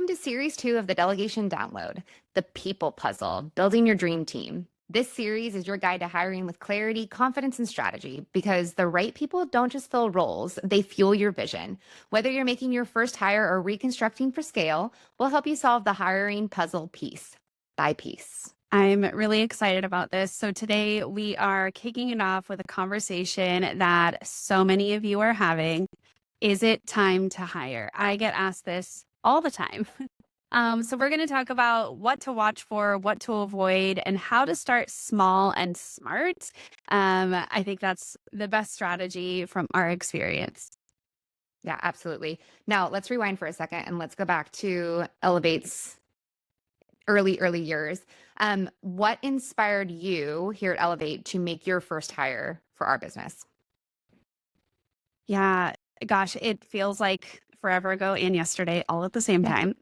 Welcome to Series 2 of the Delegation Download, the People Puzzle, Building Your Dream Team. This series is your guide to hiring with clarity, confidence, and strategy because the right people don't just fill roles, they fuel your vision. Whether you're making your first hire or reconstructing for scale, we'll help you solve the hiring puzzle piece by piece. I'm really excited about this. So today we are kicking it off with a conversation that so many of you are having. Is it time to hire? I get asked this all the time. So we're going to talk about what to watch for, what to avoid, and how to start small and smart. I think that's the best strategy from our experience. Yeah, absolutely. Now, let's rewind for a second and let's go back to Elevate's early years. What inspired you here at Elevate to make your first hire for our business? Yeah, gosh, it feels like forever ago and yesterday all at the same Yeah. time.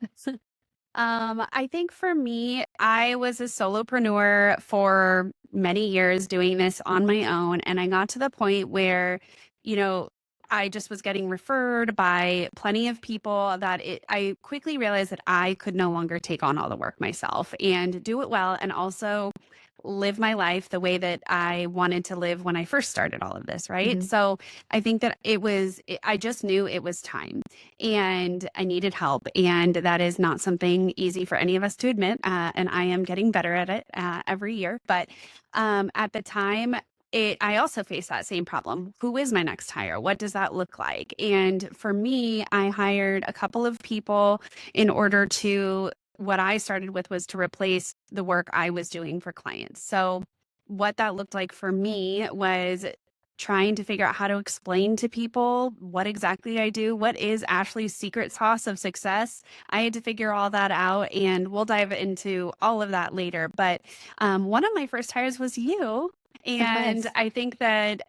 I think for me, I was a solopreneur for many years doing this on my own. And I got to the point where, you know, I just was getting referred by plenty of people that I quickly realized that I could no longer take on all the work myself and do it well. And also live my life the way that I wanted to live when I first started all of this. Right. Mhm. So I think that I just knew it was time and I needed help. And that is not something easy for any of us to admit. And I am getting better at it every year. But at the time, I also faced that same problem. Who is my next hire? What does that look like? And for me, I hired a couple of people in order to, what I started with was to replace the work I was doing for clients. So what that looked like for me was trying to figure out how to explain to people what exactly I do. What is Ashley's secret sauce of success? I had to figure all that out, and we'll dive into all of that later. But one of my first hires was you. It And was. I think that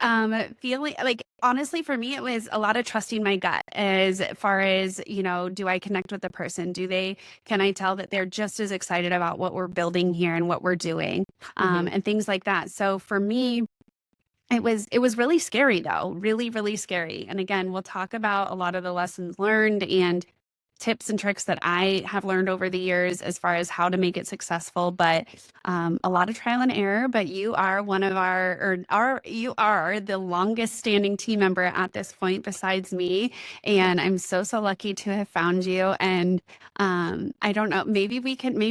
feeling like, honestly, for me, it was a lot of trusting my gut as far as, do I connect with the person? Can I tell that they're just as excited about what we're building here and what we're doing Mhm. and things like that. So for me, it was really scary though, really, really scary. And again, we'll talk about a lot of the lessons learned and tips and tricks that I have learned over the years as far as how to make it successful, but a lot of trial and error. But you are one of you are the longest standing team member at this point besides me. Yeah. And I'm so, so lucky to have found you. And I don't know, maybe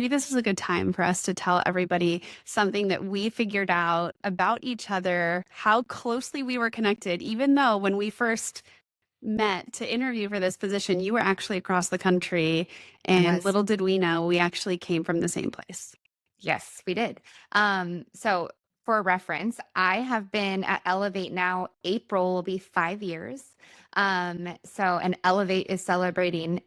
this is a good time for us to tell everybody something that we figured out about each other, how closely we were connected, even though when we first met to interview for this position, you were actually across the country. I And was. little did we know, we actually came from the same place. Yes, we did. So for reference, I have been at Elevate now. April will be 5 years. And Elevate is celebrating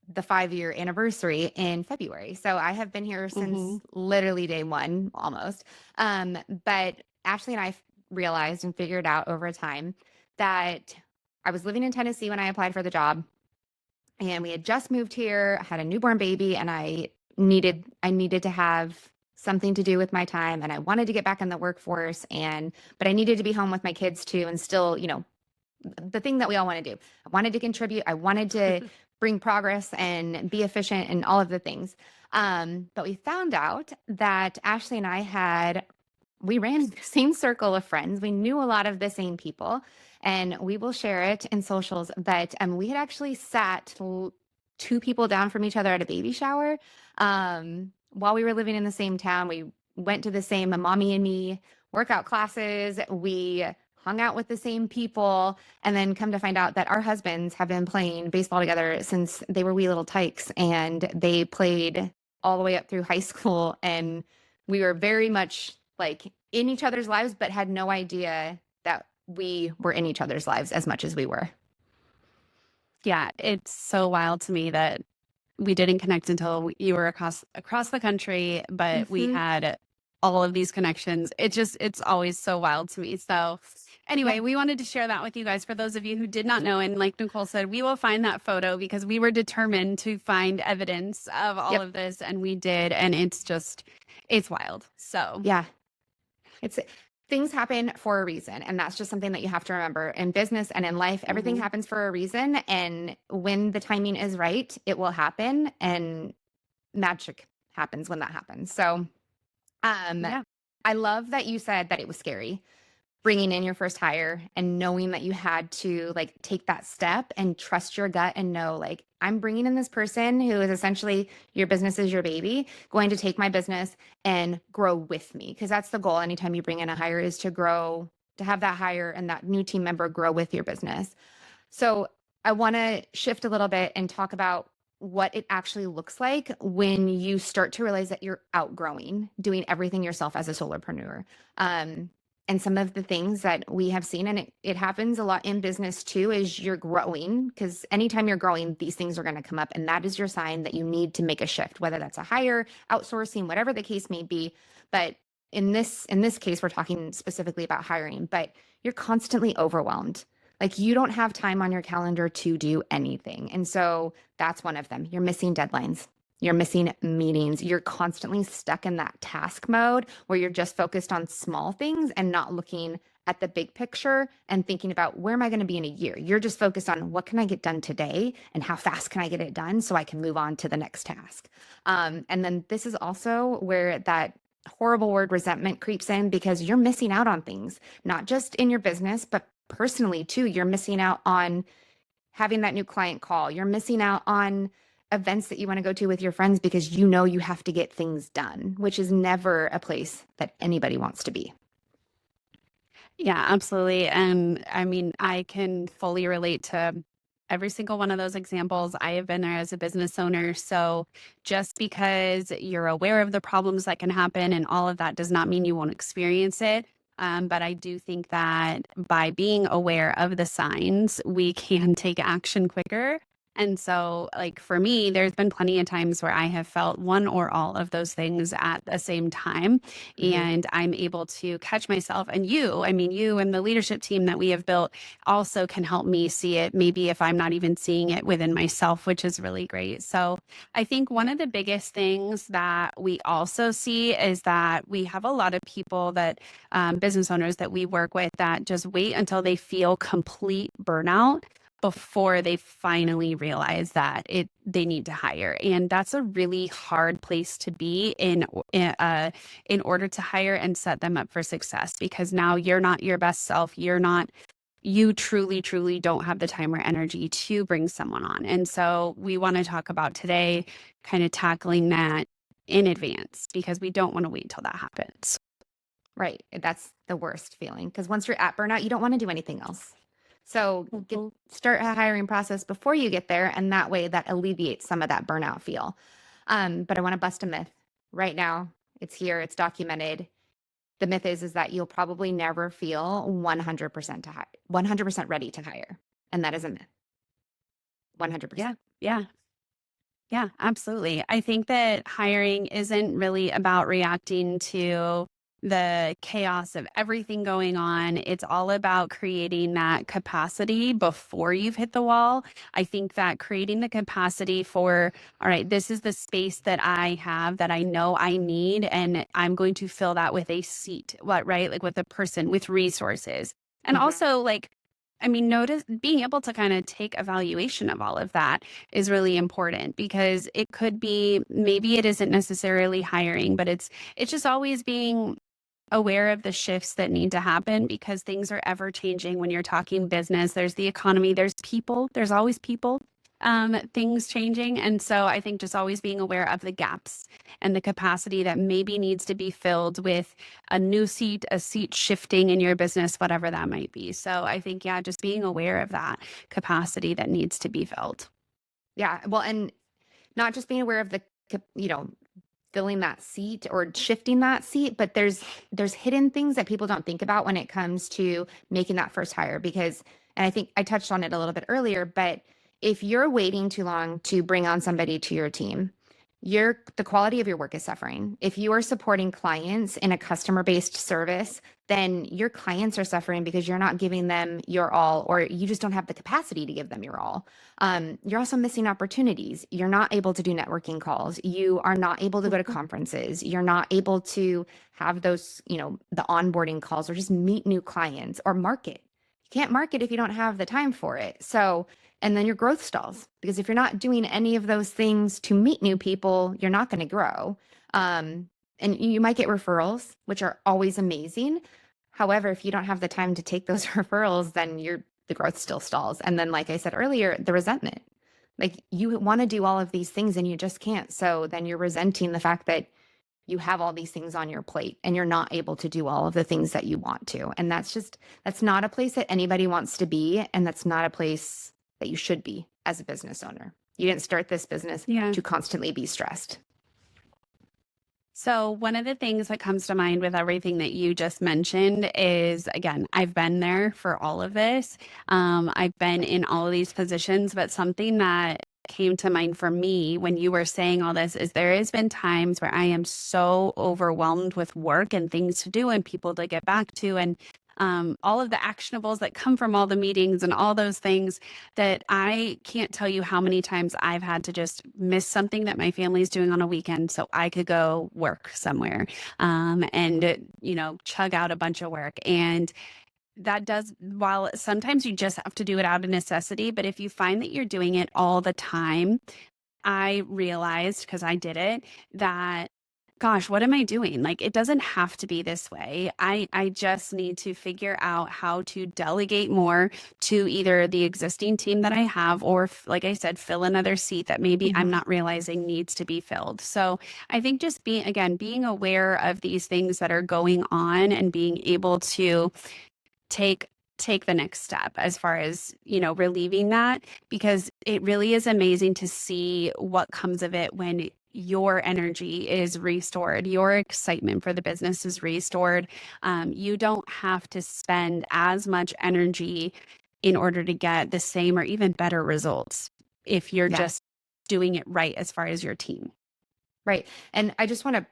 the 5 year anniversary in February. So I have been here Hmm. since literally day one almost. But Ashley and I realized and figured out over time that I was living in Tennessee when I applied for the job, and we had just moved here, had a newborn baby, and I needed to have something to do with my time, and I wanted to get back in the workforce, and but I needed to be home with my kids too, and still, the thing that we all want to do. I wanted to contribute. I wanted to bring progress and be efficient and all of the things. But we found out that Ashley and I we ran the same circle of friends. We knew a lot of the same people, and we will share it in socials. But we had actually two people down from each other at a baby shower while we were living in the same town. We went to the same mommy and me workout classes. We hung out with the same people, and then come to find out that our husbands have been playing baseball together since they were wee little tykes, and they played all the way up through high school. And we were very much like in each other's lives, but had no idea that we were in each other's lives as much as we were. Yeah, it's so wild to me that we didn't connect until you were across the country, but we Hmm. had all of these connections. It's always so wild to me. So Yeah. anyway, we wanted to share that with you guys for those of you who did not know. And like Nichole said, we will find that photo because we were determined to find evidence of all Yep. of this, and we did. And it's wild. So Yeah. It's Things happen for a reason, and that's just something that you have to remember. In business and in life, everything Mhm. happens for a reason, and when the timing is right, it will happen, and magic happens when that happens. So, um, Yeah. I love that you said that it was scary bringing in your first hire and knowing that you had to like take that step and trust your gut and know like I'm bringing in this person who is essentially your business is your baby, going to take my business and grow with me, because that's the goal anytime you bring in a hire is to grow, to have that hire and that new team member grow with your business. So I want to shift a little bit and talk about what it actually looks like when you start to realize that you're outgrowing doing everything yourself as a solopreneur. Um, and some of the things that we have seen, and it happens a lot in business too, is you're growing, because anytime you're growing, these things are going to come up. And that is your sign that you need to make a shift, whether that's a hire, outsourcing, whatever the case may be. But in this case, we're talking specifically about hiring, but you're constantly overwhelmed, like you don't have time on your calendar to do anything. And so that's one of them. You're missing deadlines. You're missing meetings. You're constantly stuck in that task mode where you're just focused on small things and not looking at the big picture and thinking about where am I going to be in a year? You're just focused on what can I get done today and how fast can I get it done so I can move on to the next task. And then this is also where that horrible word resentment creeps in, because you're missing out on things, not just in your business, but personally too. You're missing out on having that new client call. You're missing out on events that you want to go to with your friends because you know you have to get things done, which is never a place that anybody wants to be. Yeah, absolutely. And I mean, I can fully relate to every single one of those examples. I have been there as a business owner. So just because you're aware of the problems that can happen and all of that does not mean you won't experience it. But I do think that by being aware of the signs, we can take action quicker. And so, like for me, there's been plenty of times where I have felt one or all of those things at the same time, Mhm. and I'm able to catch myself. And you, I mean, you and the leadership team that we have built also can help me see it, maybe if I'm not even seeing it within myself, which is really great. So I think one of the biggest things that we also see is that we have a lot of people that, business owners that we work with, that just wait until they feel complete burnout before they finally realize that they need to hire. And that's a really hard place to be in order to hire and set them up for success, because now you're not your best self. You truly don't have the time or energy to bring someone on. And so we want to talk about today kind of tackling that in advance, because we don't want to wait till that happens. Right. That's the worst feeling, because once you're at burnout, you don't want to do anything else. So Mhm. start a hiring process before you get there, and that way that alleviates some of that burnout feel. But I want to bust a myth right now. It's here. It's documented. The myth is that you'll probably never feel 100% to hire, 100% ready to hire, and that is a myth. Yeah. 100%. Yeah. Yeah, absolutely. I think that hiring isn't really about reacting to the chaos of everything going on. It's all about creating that capacity before you've hit the wall. I think that creating the capacity for, all right, this is the space that I have that I know I need, and I'm going to fill that with a seat, what, right? Like with a person, with resources. And Mhm. also, like, I mean, notice being able to kind of take evaluation of all of that is really important, because it could be, maybe it isn't necessarily hiring, but it's just always being aware of the shifts that need to happen, because things are ever changing when you're talking business. There's the economy, there's people, there's always people, things changing. And so I think just always being aware of the gaps and the capacity that maybe needs to be filled with a new seat, a seat shifting in your business, whatever that might be. So I think, yeah, just being aware of that capacity that needs to be filled. Yeah, well, and not just being aware of the filling that seat or shifting that seat, but there's hidden things that people don't think about when it comes to making that first hire, because and I think I touched on it a little bit earlier, but if you're waiting too long to bring on somebody to your team, the quality of your work is suffering. If you are supporting clients in a customer-based service, then your clients are suffering because you're not giving them your all, or you just don't have the capacity to give them your all. You're also missing opportunities. You're not able to do networking calls. You are not able to go to Mhm. conferences. You're not able to have those, the onboarding calls or just meet new clients or market. You can't market if you don't have the time for it. So, and then your growth stalls because if you're not doing any of those things to meet new people, you're not going to grow. Um, and you might get referrals, which are always amazing. However, if you don't have the time to take those referrals, then the growth still stalls. And then, like I said earlier, the resentment. Like you want to do all of these things and you just can't. So then you're resenting the fact that you have all these things on your plate and you're not able to do all of the things that you want to. And that's not a place that anybody wants to be. And that's not a place that you should be as a business owner. You didn't start this business Yeah. to constantly be stressed. So, one of the things that comes to mind with everything that you just mentioned is again, I've been there for all of this. I've been in all of these positions, but something that came to mind for me when you were saying all this is there has been times where I am so overwhelmed with work and things to do and people to get back to. And all of the actionables that come from all the meetings and all those things that I can't tell you how many times I've had to just miss something that my family's doing on a weekend so I could go work somewhere and chug out a bunch of work. And that does, while sometimes you just have to do it out of necessity, but if you find that you're doing it all the time, I realized, because I did it, that gosh, what am I doing? Like it doesn't have to be this way. I just need to figure out how to delegate more to either the existing team that I have or like I said, fill another seat that maybe I'm Mhm. not realizing needs to be filled. So, I think just being aware of these things that are going on and being able to take take the next step as far as relieving that, because it really is amazing to see what comes of it when your energy is restored, your excitement for the business is restored. You don't have to spend as much energy in order to get the same or even better results if you're Yeah, just doing it right as far as your team. right. And I just want to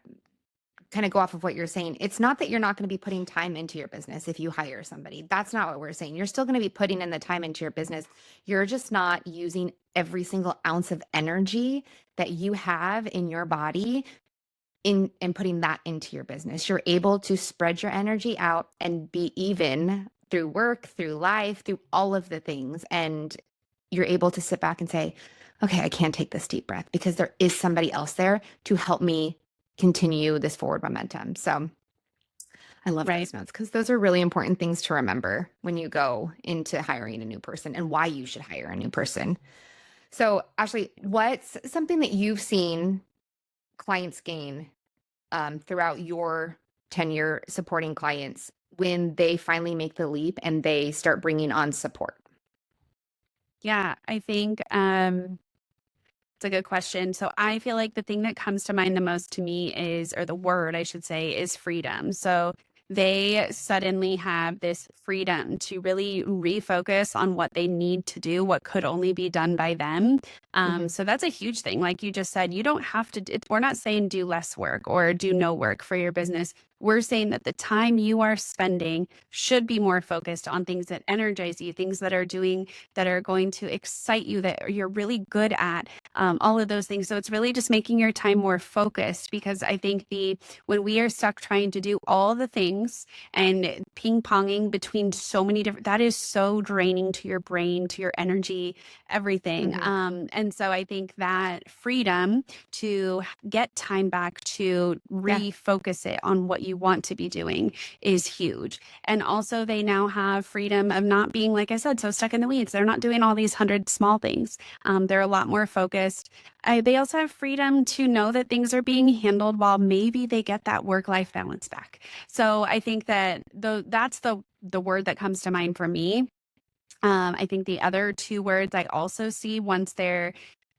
kind of go off of what you're saying. It's not that you're not going to be putting time into your business if you hire somebody. That's not what we're saying. You're still going to be putting in the time into your business. You're just not using every single ounce of energy that you have in your body in and putting that into your business. You're able to spread your energy out and be even through work, through life, through all of the things. And you're able to sit back and say, okay, I can take this deep breath because there is somebody else there to help me continue this forward momentum. So I love Right. those notes because those are really important things to remember when you go into hiring a new person and why you should hire a new person. So, Ashley, what's something that you've seen clients gain throughout your tenure supporting clients when they finally make the leap and they start bringing on support? Yeah, I think it's a good question. So I feel like the thing that comes to mind the most to me is, or the word I should say, is freedom. So they suddenly have this freedom to really refocus on what they need to do, what could only be done by them. Hmm. So that's a huge thing. Like you just said, you don't have to, we're not saying do less work or do no work for your business. We're saying that the time you are spending should be more focused on things that energize you, things that are going to excite you, that you're really good at, all of those things. So it's really just making your time more focused, because I think when we are stuck trying to do all the things and ping ponging between so many different, that is so draining to your brain, to your energy, everything. Hmm. And so I think that freedom to get time back to Yeah. refocus it on what you want to be doing is huge. And also, they now have freedom of not being, like I said, so stuck in the weeds. They're not doing all these 100 small things. They're a lot more focused. They also have freedom to know that things are being handled while maybe they get that work-life balance back. So I think that that's the word that comes to mind for me. I think the other two words I also see once they're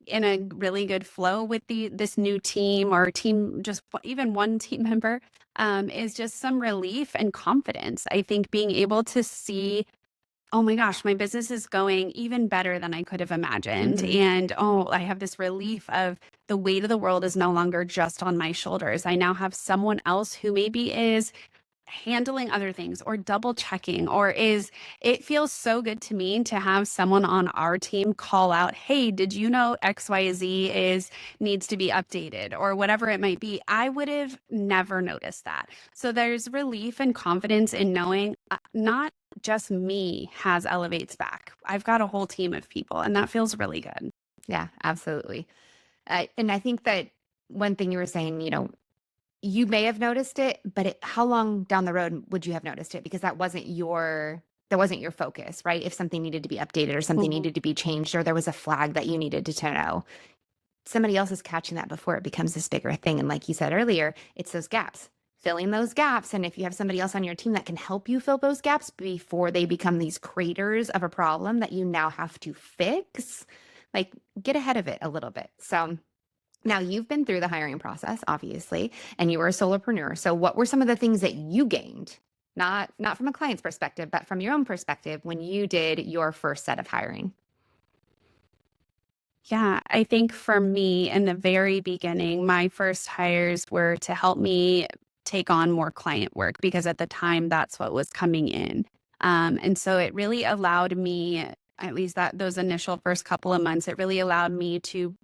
in a really good flow with this new team or team, just even one team member, is just some relief and confidence. I think being able to see, oh my gosh, my business is going even better than I could have imagined. Hmm. And oh, I have this relief of the weight of the world is no longer just on my shoulders. I now have someone else who maybe is handling other things or double checking, or is it feels so good to me to have someone on our team call out, hey, did you know XYZ is needs to be updated, or whatever it might be. I would have never noticed that. So there's relief and confidence in knowing not just me has elevates back. I've got a whole team of people, and that feels really good. Yeah, absolutely. And I think that one thing you were saying, you may have noticed it, but how long down the road would you have noticed it? Because that wasn't your focus, right? If something needed to be updated or something Mhm. needed to be changed, or there was a flag that you needed to know, somebody else is catching that before it becomes this bigger thing. And like you said earlier, it's those gaps, filling those gaps. And if you have somebody else on your team that can help you fill those gaps before they become these craters of a problem that you now have to fix, like, get ahead of it a little bit. So now you've been through the hiring process, obviously, and you were a solopreneur. So what were some of the things that you gained? Not from a client's perspective, but from your own perspective when you did your first set of hiring. Yeah, I think for me in the very beginning, my first hires were to help me take on more client work because at the time that's what was coming in. And so it really allowed me, at least that those initial first couple of months, it really allowed me to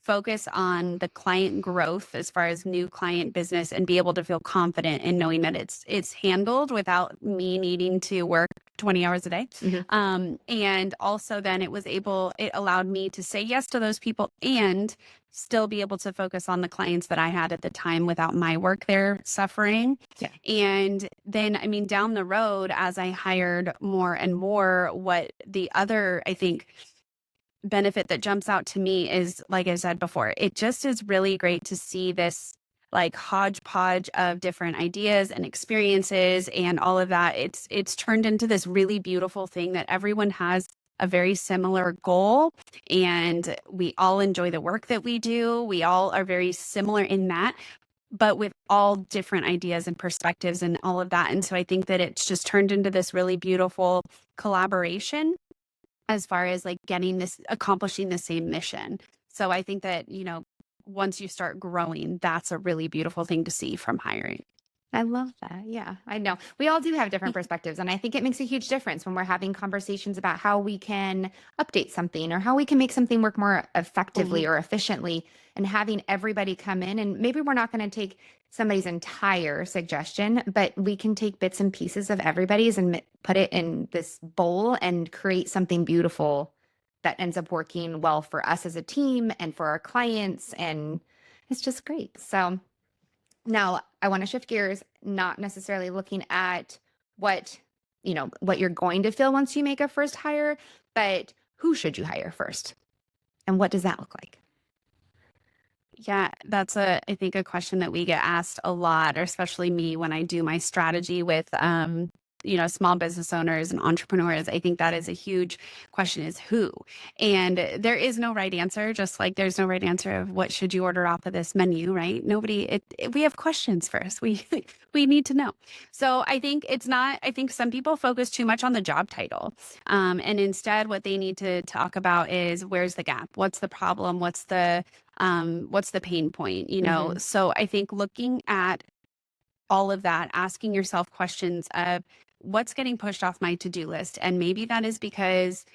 focus on the client growth as far as new client business and be able to feel confident in knowing that it's handled without me needing to work 20 hours a day. Hmm. And also then it allowed me to say yes to those people and still be able to focus on the clients that I had at the time without my work there suffering. Yeah. And then, I mean, down the road, as I hired more and more, what the other, I think, benefit that jumps out to me is, like I said before, it just is really great to see this like hodgepodge of different ideas and experiences and all of that. It's turned into this really beautiful thing that everyone has a very similar goal, and we all enjoy the work that we do. We all are very similar in that, but with all different ideas and perspectives and all of that. And so I think that it's just turned into this really beautiful collaboration as far as like accomplishing the same mission. So I think that, once you start growing, that's a really beautiful thing to see from hiring. I love that. Yeah, I know. We all do have different perspectives. And I think it makes a huge difference when we're having conversations about how we can update something or how we can make something work more effectively Mhm. or efficiently, and having everybody come in. And maybe we're not going to take somebody's entire suggestion, but we can take bits and pieces of everybody's and put it in this bowl and create something beautiful that ends up working well for us as a team and for our clients. And it's just great. So, now, I want to shift gears, not necessarily looking at what you're going to feel once you make a first hire, but who should you hire first? And what does that look like? Yeah, that's I think a question that we get asked a lot, or especially me when I do my strategy with, small business owners and entrepreneurs. I think that is a huge question is who. And there is no right answer, just like there's no right answer of what should you order off of this menu, right? We have questions first. We, we need to know. So I think some people focus too much on the job title. And instead what they need to talk about is where's the gap? What's the problem? What's the pain point, Hmm. so I think looking at all of that, asking yourself questions of what's getting pushed off my to-do list, and maybe that is because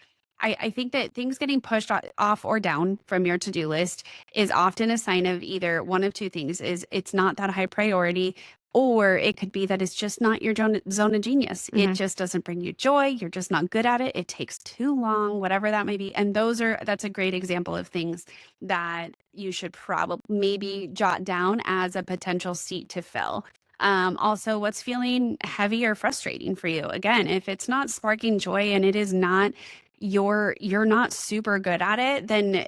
I think that things getting pushed off or down from your to-do list is often a sign of either one of two things: is it's not that high priority, or it could be that it's just not your zone of genius. It Hmm. just doesn't bring you joy. You're just not good at it. It takes too long, whatever that may be. And that's a great example of things that you should probably maybe jot down as a potential seat to fill. Also, what's feeling heavy or frustrating for you? Again, if it's not sparking joy and it is not you're not super good at it, then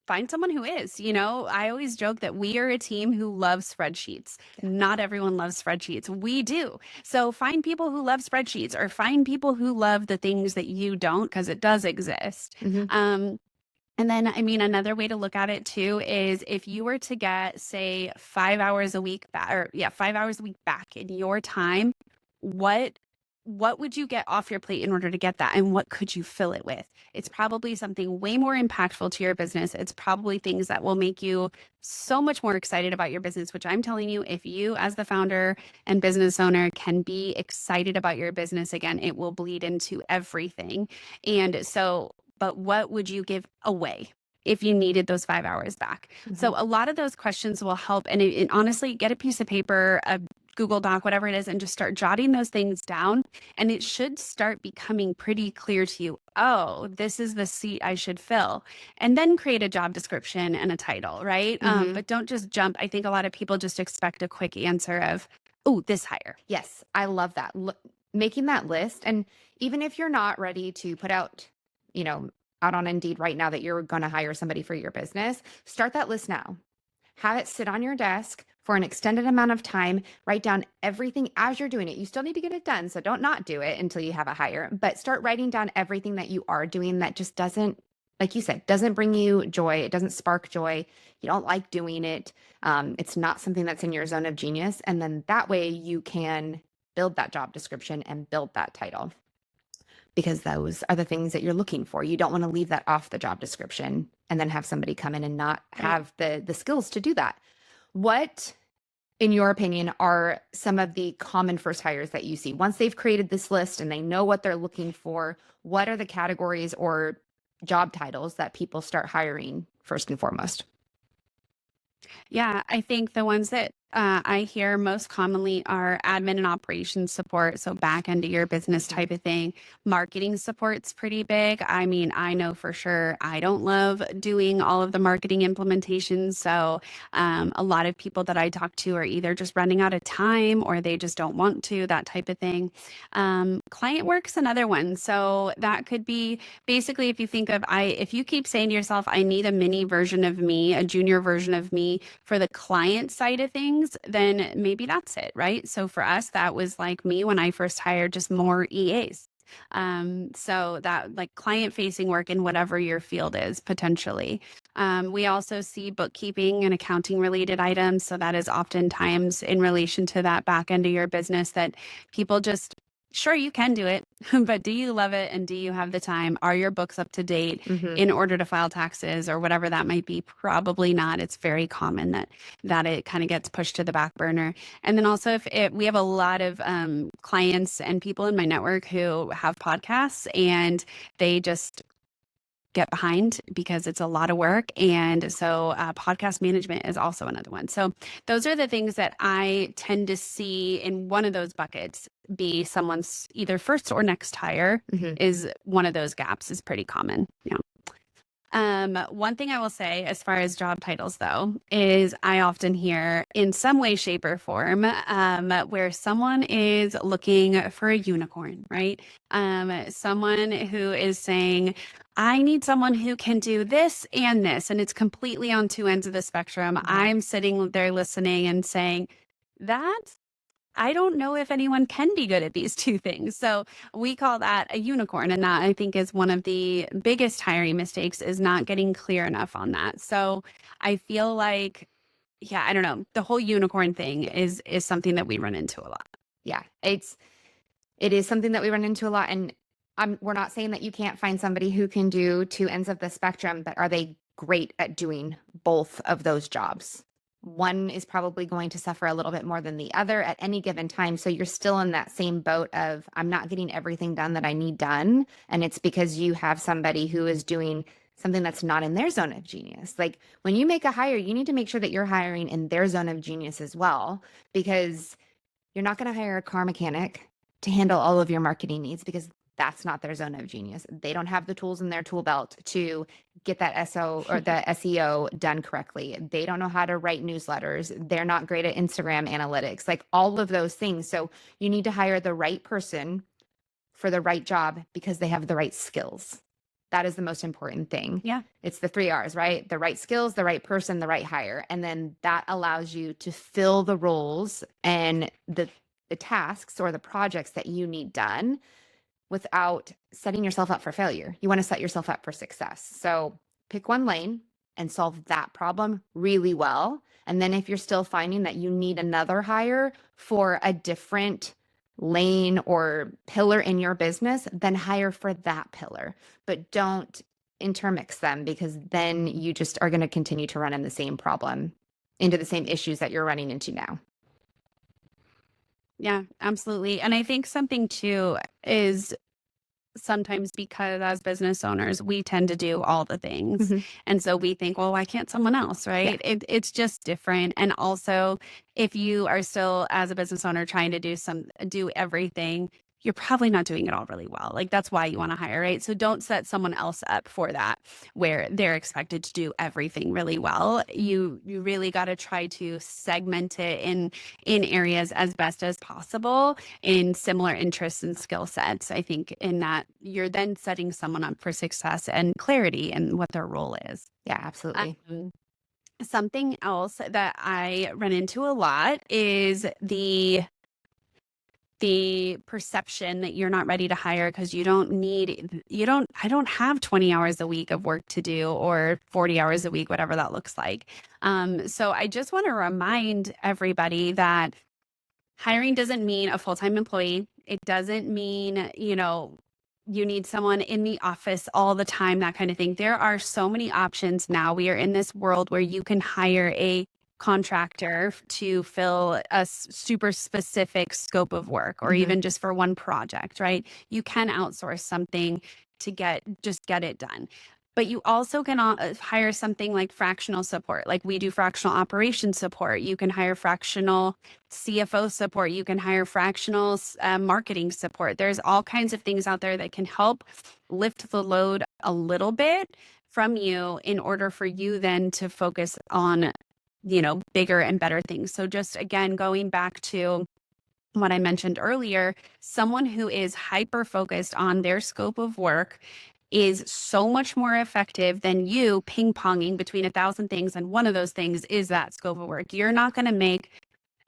find someone who is. I always joke that we are a team who loves spreadsheets. Yeah. Not everyone loves spreadsheets. We do. So find people who love spreadsheets, or find people who love the things that you don't, because it does exist. Hmm. Um, and then, I mean, another way to look at it too is if you were to get, say, 5 hours a week back, or yeah, 5 hours a week back in your time, what what would you get off your plate in order to get that? And what could you fill it with? It's probably something way more impactful to your business. It's probably things that will make you so much more excited about your business, which I'm telling you, if you, as the founder and business owner, can be excited about your business again, it will bleed into everything. And so, but what would you give away if you needed those 5 hours back? Mhm. So, a lot of those questions will help. And honestly, get a piece of paper, a Google Doc, whatever it is, and just start jotting those things down. And it should start becoming pretty clear to you. Oh, this is the seat I should fill. And then create a job description and a title, right? Mhm. But don't just jump. I think a lot of people just expect a quick answer of, oh, this hire. Yes, I love that. Making that list, and even if you're not ready to put out, you know, out on Indeed right now that you're going to hire somebody for your business, start that list now. Have it sit on your desk for an extended amount of time. Write down everything as you're doing it. You still need to get it done, so don't not do it until you have a hire, but start writing down everything that you are doing that just doesn't, like you said, doesn't bring you joy. It doesn't spark joy. You don't like doing it. It's not something that's in your zone of genius. And then that way you can build that job description and build that title because those are the things that you're looking for. You don't want to leave that off the job description and then have somebody come in and not Right. have the skills to do that. What, in your opinion, are some of the common first hires that you see? Once they've created this list and they know what they're looking for, what are the categories or job titles that people start hiring first and foremost? Yeah, I think the ones that I hear most commonly are admin and operations support. So back end of your business Mhm. type of thing. Marketing support's pretty big. I mean, I know for sure I don't love doing all of the marketing implementations. So a lot of people that I talk to are either just running out of time or they just don't want to, that type of thing. Client work's another one. So that could be basically if you think of if you keep saying to yourself, I need a mini version of me, a junior version of me for the client side of things, then maybe that's it, right? So for us, that was like me when I first hired just more EAs. So that like client facing work in whatever your field is potentially. We also see bookkeeping and accounting related items. So that is oftentimes in relation to that back end of your business that people just sure you can do it, but do you love it and do you have the time? Are your books up to date Mhm. in order to file taxes or whatever that might be? Probably not. It's very common that it kind of gets pushed to the back burner. And then also we have a lot of clients and people in my network who have podcasts and they just get behind because it's a lot of work. And so podcast management is also another one. So those are the things that I tend to see in one of those buckets be someone's either first or next hire Mhm. is one of those gaps is pretty common. Yeah. One thing I will say as far as job titles though, is I often hear in some way, shape, or form, where someone is looking for a unicorn, right? Someone who is saying, I need someone who can do this and this, and it's completely on two ends of the spectrum. Mhm. I'm sitting there listening and saying, that I don't know if anyone can be good at these two things. So we call that a unicorn. And that I think is one of the biggest hiring mistakes is not getting clear enough on that. So I feel like, yeah, I don't know. The whole unicorn thing is something that we run into a lot. Yeah, it is something that we run into a lot, and we're not saying that you can't find somebody who can do 2 ends of the spectrum, but are they great at doing both of those jobs? One is probably going to suffer a little bit more than the other at any given time, so you're still in that same boat of, "I'm not getting everything done that I need done," and it's because you have somebody who is doing something that's not in their zone of genius. Like, when you make a hire, you need to make sure that you're hiring in their zone of genius as well, because you're not going to hire a car mechanic to handle all of your marketing needs because that's not their zone of genius. They don't have the tools in their tool belt to get that SO or the SEO done correctly. They don't know how to write newsletters. They're not great at Instagram analytics, like all of those things. So you need to hire the right person for the right job because they have the right skills. That is the most important thing. Yeah. It's the 3 R's, right? The right skills, the right person, the right hire. And then that allows you to fill the roles and the tasks or the projects that you need done without setting yourself up for failure. You want to set yourself up for success. So pick one lane and solve that problem really well. And then if you're still finding that you need another hire for a different lane or pillar in your business, then hire for that pillar. But don't intermix them, because then you just are going to continue to run in the same problem, into the same issues that you're running into now. Yeah, absolutely. And I think something too is sometimes because as business owners, we tend to do all the things. Mhm. And so we think, well, why can't someone else? Yeah. Right. It's just different. And also, if you are still, as a business owner, trying to do everything, you're probably not doing it all really well. Like that's why you want to hire, right? So don't set someone else up for that where they're expected to do everything really well. You really got to try to segment it in areas as best as possible in similar interests and skill sets. I think in that you're then setting someone up for success and clarity in what their role is. Yeah, absolutely. Um, Something else that I run into a lot is the perception that you're not ready to hire because I don't have 20 hours a week of work to do, or 40 hours a week, whatever that looks like. So I just want to remind everybody that hiring doesn't mean a full-time employee. It doesn't mean, you need someone in the office all the time, that kind of thing. There are so many options now. We are in this world where you can hire a contractor to fill a super specific scope of work, or Mhm. even just for one project, right? You can outsource something to just get it done. But you also can hire something like fractional support. Like we do fractional operation support. You can hire fractional CFO support. You can hire fractional marketing support. There's all kinds of things out there that can help lift the load a little bit from you in order for you then to focus on, bigger and better things. So just again, going back to what I mentioned earlier, someone who is hyper focused on their scope of work is so much more effective than you ping ponging between 1,000 things. And one of those things is that scope of work. You're not going to make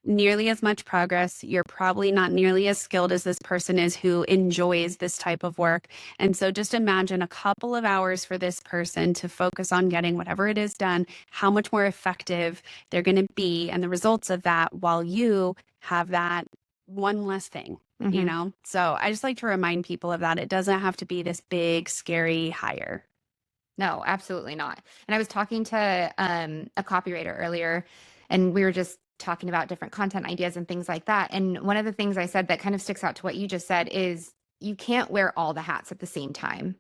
nearly as much progress. You're probably not nearly as skilled as this person is who enjoys this type of work. And so just imagine a couple of hours for this person to focus on getting whatever it is done, how much more effective they're going to be, and the results of that, while you have that one less thing. Mhm. So I just like to remind people of that. It doesn't have to be this big, scary hire. No, absolutely not. And I was talking to a copywriter earlier, and we were just talking about different content ideas and things like that. And one of the things I said that kind of sticks out to what you just said is, you can't wear all the hats at the same time.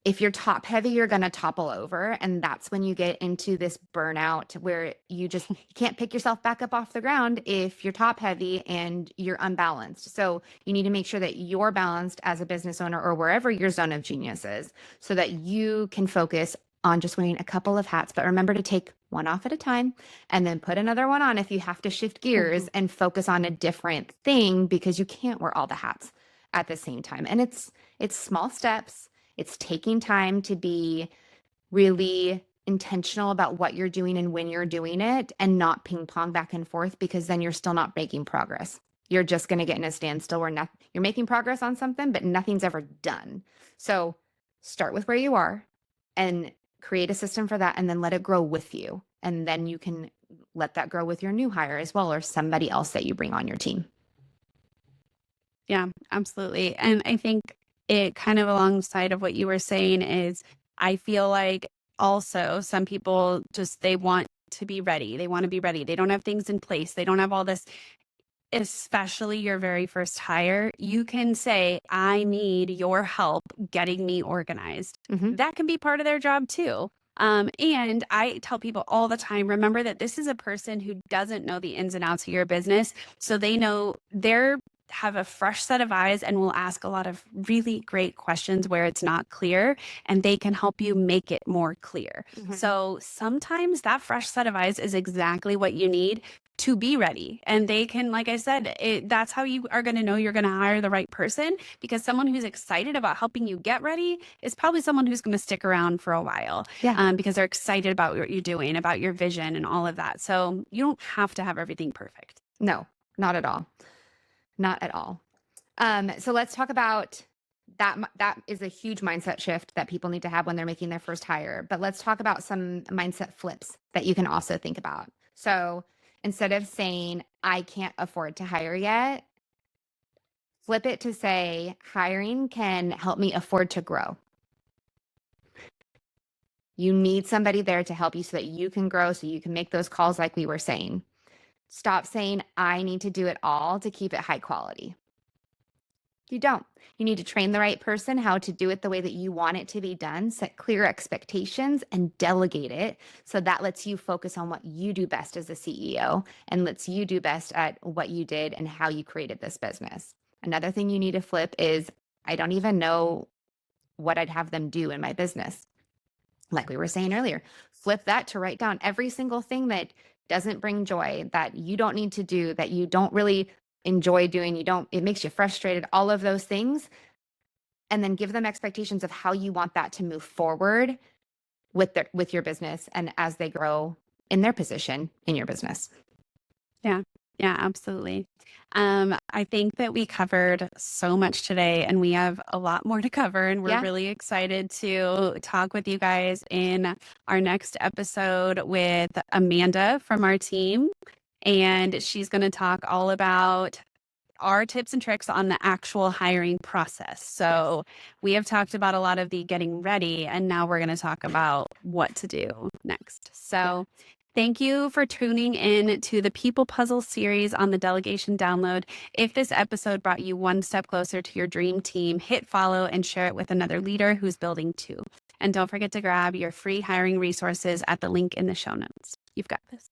If you're top heavy, you're going to topple over. And that's when you get into this burnout where you can't pick yourself back up off the ground if you're top heavy and you're unbalanced. So you need to make sure that you're balanced as a business owner, or wherever your zone of genius is, so that you can focus on just wearing a couple of hats. But remember to take one off at a time, and then put another one on if you have to shift gears and focus on a different thing, because you can't wear all the hats at the same time. And it's small steps. It's taking time to be really intentional about what you're doing and when you're doing it, and not ping pong back and forth, because then you're still not making progress. You're just going to get in a standstill where you're making progress on something, but nothing's ever done. So start with where you are and create a system for that, and then let it grow with you. And then you can let that grow with your new hire as well, or somebody else that you bring on your team. Yeah, absolutely. And I think it kind of alongside of what you were saying is, I feel like also some people just, they want to be ready. They want to be ready. They don't have things in place. They don't have all this, especially your very first hire. You can say, I need your help getting me organized. Mm-hmm. That can be part of their job too. And I tell people all the time, remember that this is a person who doesn't know the ins and outs of your business. So they're have a fresh set of eyes and will ask a lot of really great questions where it's not clear, and they can help you make it more clear. Mm-hmm. So sometimes that fresh set of eyes is exactly what you need to be ready. And they can, like I said, that's how you are going to know you're going to hire the right person, because someone who's excited about helping you get ready is probably someone who's going to stick around for a while, Yeah. because they're excited about what you're doing, about your vision and all of that. So you don't have to have everything perfect. No, not at all. Not at all. So let's talk about that. That is a huge mindset shift that people need to have when they're making their first hire. But let's talk about some mindset flips that you can also think about. So instead of saying, I can't afford to hire yet, Flip it to say, hiring can help me afford to grow. You need somebody there to help you so that you can grow, so you can make those calls like we were saying. Stop saying, I need to do it all to keep it high quality. You don't. You need to train the right person how to do it the way that you want it to be done, set clear expectations, and delegate it. So that lets you focus on what you do best as a CEO and lets you do best at what you did and how you created this business. Another thing you need to flip is I don't even know what I'd have them do in my business. Like we were saying earlier, flip that to write down every single thing that doesn't bring joy, that you don't need to do, that you don't really enjoy doing, it makes you frustrated, all of those things. And then give them expectations of how you want that to move forward with your business and as they grow in their position in your business. Yeah. Yeah, absolutely. I think that we covered so much today and we have a lot more to cover, and we're Yeah. really excited to talk with you guys in our next episode with Amanda from our team. And she's going to talk all about our tips and tricks on the actual hiring process. So we have talked about a lot of the getting ready, and now we're going to talk about what to do next. So thank you for tuning in to the People Puzzle series on the Delegation Download. If this episode brought you one step closer to your dream team, hit follow and share it with another leader who's building too. And don't forget to grab your free hiring resources at the link in the show notes. You've got this.